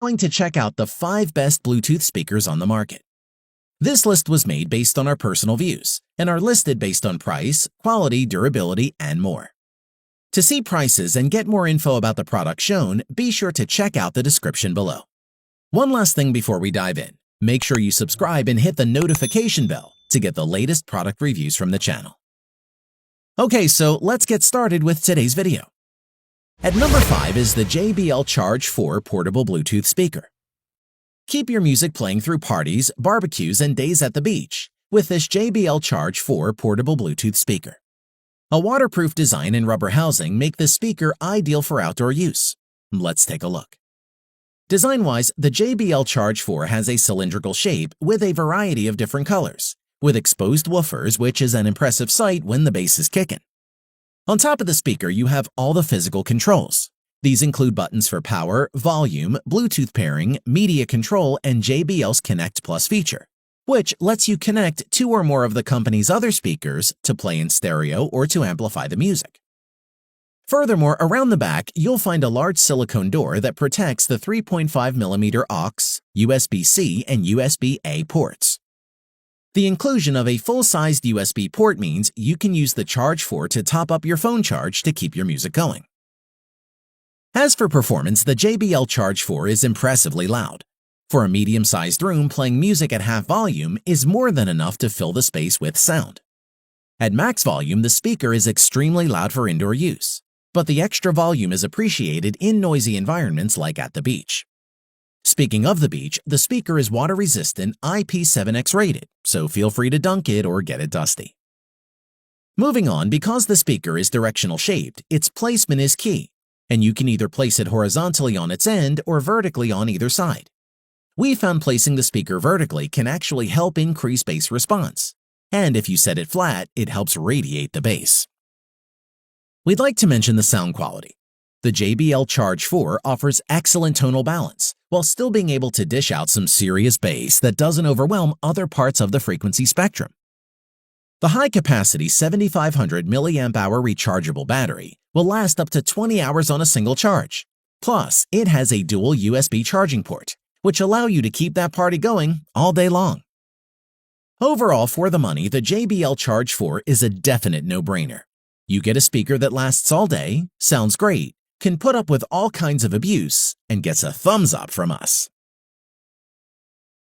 going to check out the 5 best Bluetooth speakers on the market. This list was made based on our personal views and are listed based on price, quality, durability, and more. To see prices and get more info about the product shown, be sure to check out the description below. One last thing before we dive in, make sure you subscribe and hit the notification bell to get the latest product reviews from the channel. Okay, so let's get started with today's video. At number 5 is the JBL Charge 4 Portable Bluetooth Speaker. Keep your music playing through parties, barbecues, and days at the beach with this JBL Charge 4 Portable Bluetooth Speaker. A waterproof design and rubber housing make this speaker ideal for outdoor use. Let's take a look. Design-wise, the JBL Charge 4 has a cylindrical shape with a variety of different colors, with exposed woofers, which is an impressive sight when the bass is kicking. On top of the speaker, you have all the physical controls. These include buttons for power, volume, Bluetooth pairing, media control, and JBL's Connect Plus feature, which lets you connect 2 or more of the company's other speakers to play in stereo or to amplify the music. Furthermore, around the back, you'll find a large silicone door that protects the 3.5mm aux, USB-C, and USB-A ports. The inclusion of a full-sized USB port means you can use the Charge 4 to top up your phone charge to keep your music going. As for performance, the JBL Charge 4 is impressively loud. For a medium-sized room, playing music at half volume is more than enough to fill the space with sound. At max volume, the speaker is extremely loud for indoor use, but the extra volume is appreciated in noisy environments like at the beach. Speaking of the beach, the speaker is water-resistant, IP7X rated, so feel free to dunk it or get it dusty. Moving on, because the speaker is directional shaped, its placement is key, and you can either place it horizontally on its end or vertically on either side. We found placing the speaker vertically can actually help increase bass response, and if you set it flat, it helps radiate the bass. We'd like to mention the sound quality. The JBL Charge 4 offers excellent tonal balance, while still being able to dish out some serious bass that doesn't overwhelm other parts of the frequency spectrum. The high-capacity 7500 mAh rechargeable battery will last up to 20 hours on a single charge. Plus, it has a dual USB charging port, which allow you to keep that party going all day long. Overall, for the money, the JBL Charge 4 is a definite no-brainer. You get a speaker that lasts all day, sounds great, can put up with all kinds of abuse, and gets a thumbs up from us.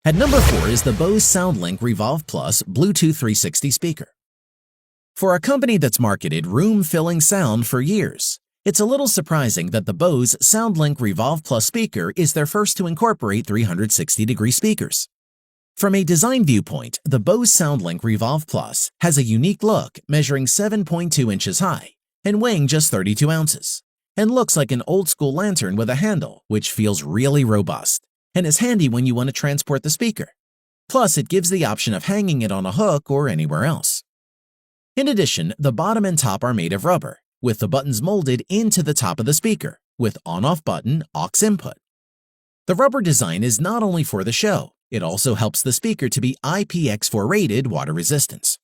At number 4 is the Bose SoundLink Revolve Plus Bluetooth 360 speaker. For a company that's marketed room-filling sound for years, it's a little surprising that the Bose SoundLink Revolve Plus speaker is their first to incorporate 360-degree speakers. From a design viewpoint, the Bose SoundLink Revolve Plus has a unique look, measuring 7.2 inches high and weighing just 32 ounces, and looks like an old-school lantern with a handle, which feels really robust and is handy when you want to transport the speaker. Plus, it gives the option of hanging it on a hook or anywhere else. In addition, the bottom and top are made of rubber, with the buttons molded into the top of the speaker, with on-off button, aux input. The rubber design is not only for the show, it also helps the speaker to be IPX4 rated water resistance.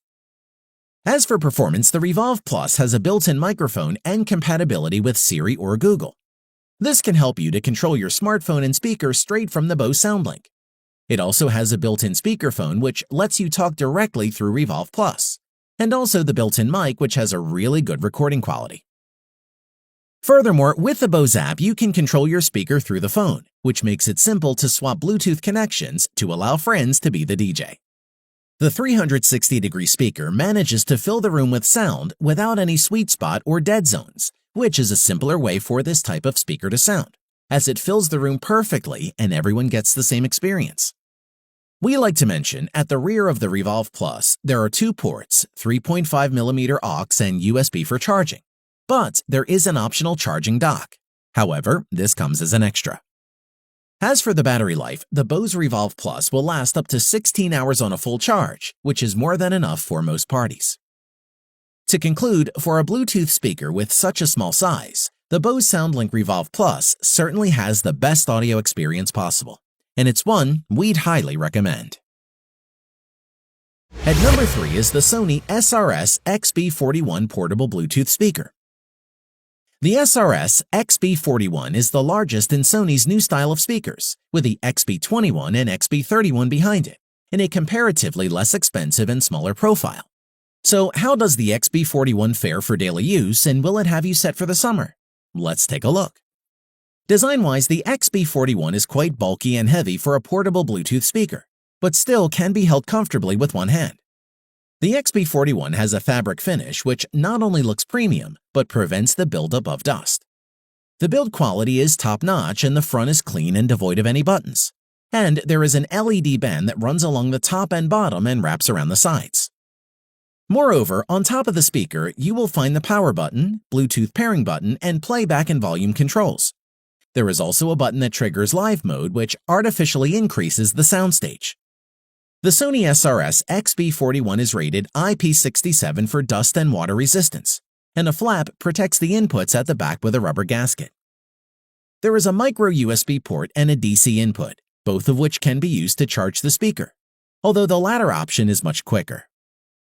As for performance, the Revolve Plus has a built-in microphone and compatibility with Siri or Google. This can help you to control your smartphone and speaker straight from the Bose SoundLink. It also has a built-in speakerphone which lets you talk directly through Revolve Plus, and also the built-in mic which has a really good recording quality. Furthermore, with the Bose app, you can control your speaker through the phone, which makes it simple to swap Bluetooth connections to allow friends to be the DJ. The 360-degree speaker manages to fill the room with sound without any sweet spot or dead zones, which is a simpler way for this type of speaker to sound, as it fills the room perfectly and everyone gets the same experience. We like to mention, at the rear of the Revolve Plus, there are 2 ports, 3.5mm aux and USB for charging, but there is an optional charging dock. However, this comes as an extra. As for the battery life, the Bose Revolve Plus will last up to 16 hours on a full charge, which is more than enough for most parties. To conclude, for a Bluetooth speaker with such a small size, the Bose SoundLink Revolve Plus certainly has the best audio experience possible, and it's one we'd highly recommend. At number 3 is the Sony SRS XB41 portable Bluetooth speaker. The SRS XB41 is the largest in Sony's new style of speakers, with the XB21 and XB31 behind it, in a comparatively less expensive and smaller profile. So how does the XB41 fare for daily use, and will it have you set for the summer? Let's take a look. Design-wise, the XB41 is quite bulky and heavy for a portable Bluetooth speaker, but still can be held comfortably with one hand. The XB41 has a fabric finish which not only looks premium, but prevents the buildup of dust. The build quality is top-notch and the front is clean and devoid of any buttons. And there is an LED band that runs along the top and bottom and wraps around the sides. Moreover, on top of the speaker, you will find the power button, Bluetooth pairing button, and playback and volume controls. There is also a button that triggers live mode, which artificially increases the soundstage. The Sony SRS XB41 is rated IP67 for dust and water resistance, and a flap protects the inputs at the back with a rubber gasket. There is a micro USB port and a DC input, both of which can be used to charge the speaker, although the latter option is much quicker.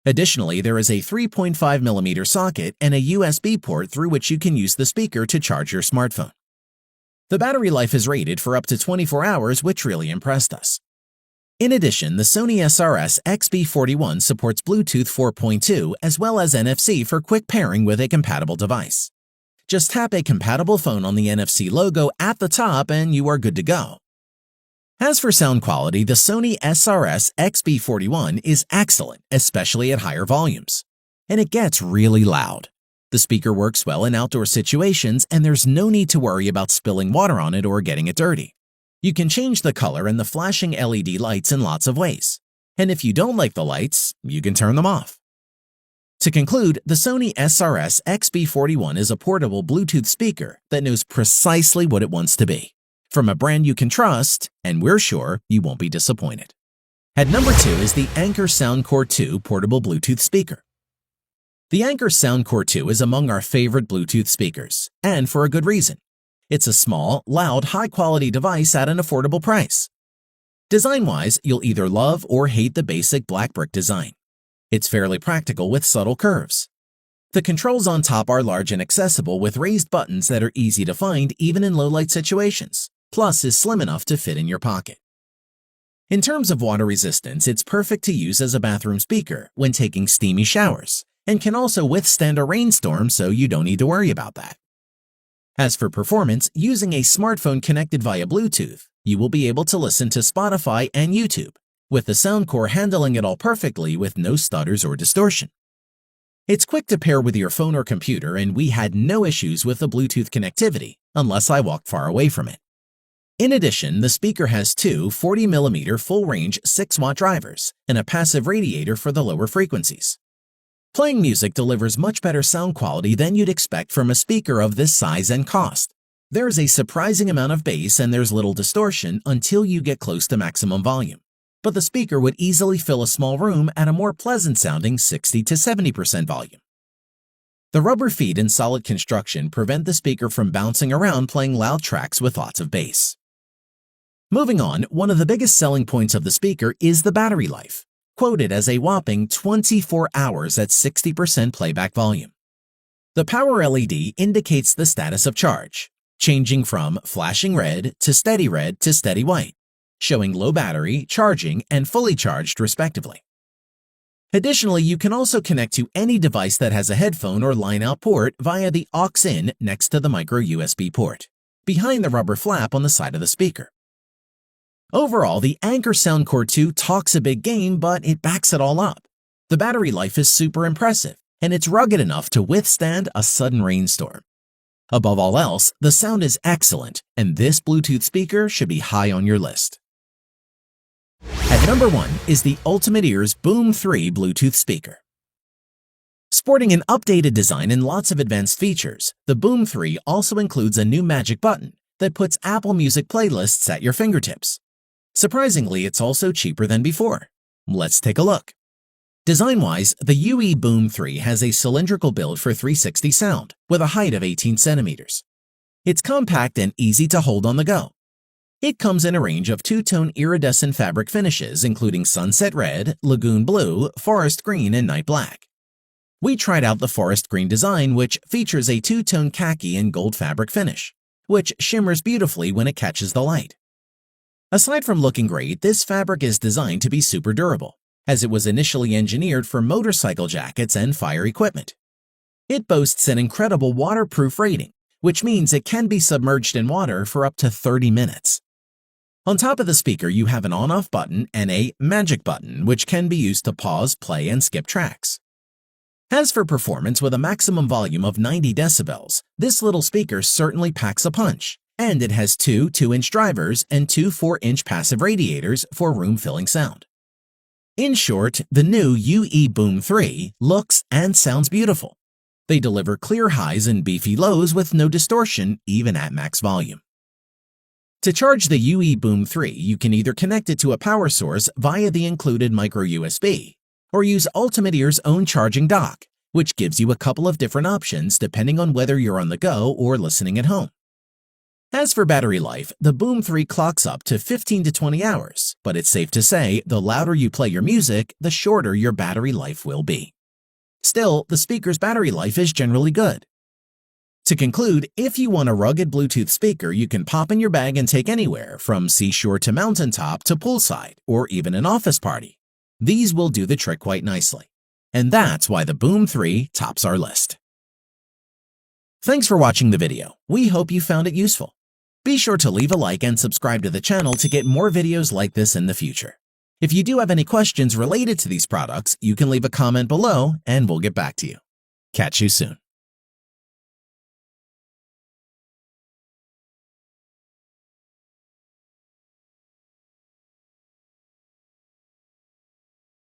Additionally, there is a 3.5mm socket and a USB port through which you can use the speaker to charge your smartphone. The battery life is rated for up to 24 hours, which really impressed us. In addition, the Sony SRS XB41 supports Bluetooth 4.2 as well as NFC for quick pairing with a compatible device. Just tap a compatible phone on the NFC logo at the top and you are good to go. As for sound quality, the Sony SRS XB41 is excellent, especially at higher volumes. And it gets really loud. The speaker works well in outdoor situations and there's no need to worry about spilling water on it or getting it dirty. You can change the color and the flashing LED lights in lots of ways. And if you don't like the lights, you can turn them off. To conclude, the Sony SRS XB41 is a portable Bluetooth speaker that knows precisely what it wants to be, from a brand you can trust, and we're sure you won't be disappointed. At number 2 is the Anker Soundcore 2 portable Bluetooth speaker. The Anker Soundcore 2 is among our favorite Bluetooth speakers, and for a good reason. It's a small, loud, high-quality device at an affordable price. Design-wise, you'll either love or hate the basic black brick design. It's fairly practical with subtle curves. The controls on top are large and accessible with raised buttons that are easy to find even in low-light situations, plus is slim enough to fit in your pocket. In terms of water resistance, it's perfect to use as a bathroom speaker when taking steamy showers, and can also withstand a rainstorm, so you don't need to worry about that. As for performance, using a smartphone connected via Bluetooth, you will be able to listen to Spotify and YouTube, with the Soundcore handling it all perfectly with no stutters or distortion. It's quick to pair with your phone or computer, and we had no issues with the Bluetooth connectivity, unless I walked far away from it. In addition, the speaker has two 40mm full-range 6-watt drivers and a passive radiator for the lower frequencies. Playing music delivers much better sound quality than you'd expect from a speaker of this size and cost. There's a surprising amount of bass and there's little distortion until you get close to maximum volume. But the speaker would easily fill a small room at a more pleasant-sounding 60 to 70% volume. The rubber feet and solid construction prevent the speaker from bouncing around playing loud tracks with lots of bass. Moving on, one of the biggest selling points of the speaker is the battery life, quoted as a whopping 24 hours at 60% playback volume. The power LED indicates the status of charge, changing from flashing red to steady white, showing low battery, charging, and fully charged respectively. Additionally, you can also connect to any device that has a headphone or line-out port via the aux-in next to the micro USB port, behind the rubber flap on the side of the speaker. Overall, the Anker Soundcore 2 talks a big game, but it backs it all up. The battery life is super impressive, and it's rugged enough to withstand a sudden rainstorm. Above all else, the sound is excellent, and this Bluetooth speaker should be high on your list. At number 1 is the Ultimate Ears Boom 3 Bluetooth speaker. Sporting an updated design and lots of advanced features, the Boom 3 also includes a new magic button that puts Apple Music playlists at your fingertips. Surprisingly, it's also cheaper than before. Let's take a look. Design-wise, the UE Boom 3 has a cylindrical build for 360 sound with a height of 18 centimeters. It's compact and easy to hold on the go. It comes in a range of two-tone iridescent fabric finishes including sunset red, lagoon blue, forest green, and night black. We tried out the forest green design, which features a two-tone khaki and gold fabric finish, which shimmers beautifully when it catches the light. Aside from looking great, this fabric is designed to be super durable, as it was initially engineered for motorcycle jackets and fire equipment. It boasts an incredible waterproof rating, which means it can be submerged in water for up to 30 minutes. On top of the speaker, you have an on-off button and a magic button, which can be used to pause, play, and skip tracks. As for performance, with a maximum volume of 90 decibels, this little speaker certainly packs a punch, and it has two 2-inch drivers and two 4-inch passive radiators for room-filling sound. In short, the new UE Boom 3 looks and sounds beautiful. They deliver clear highs and beefy lows with no distortion, even at max volume. To charge the UE Boom 3, you can either connect it to a power source via the included micro USB, or use Ultimate Ear's own charging dock, which gives you a couple of different options depending on whether you're on the go or listening at home. As for battery life, the Boom 3 clocks up to 15 to 20 hours, but it's safe to say the louder you play your music, the shorter your battery life will be. Still, the speaker's battery life is generally good. To conclude, if you want a rugged Bluetooth speaker you can pop in your bag and take anywhere, from seashore to mountaintop to poolside, or even an office party, these will do the trick quite nicely. And that's why the Boom 3 tops our list. Thanks for watching the video. We hope you found it useful. Be sure to leave a like and subscribe to the channel to get more videos like this in the future. If you do have any questions related to these products, you can leave a comment below and we'll get back to you. Catch you soon.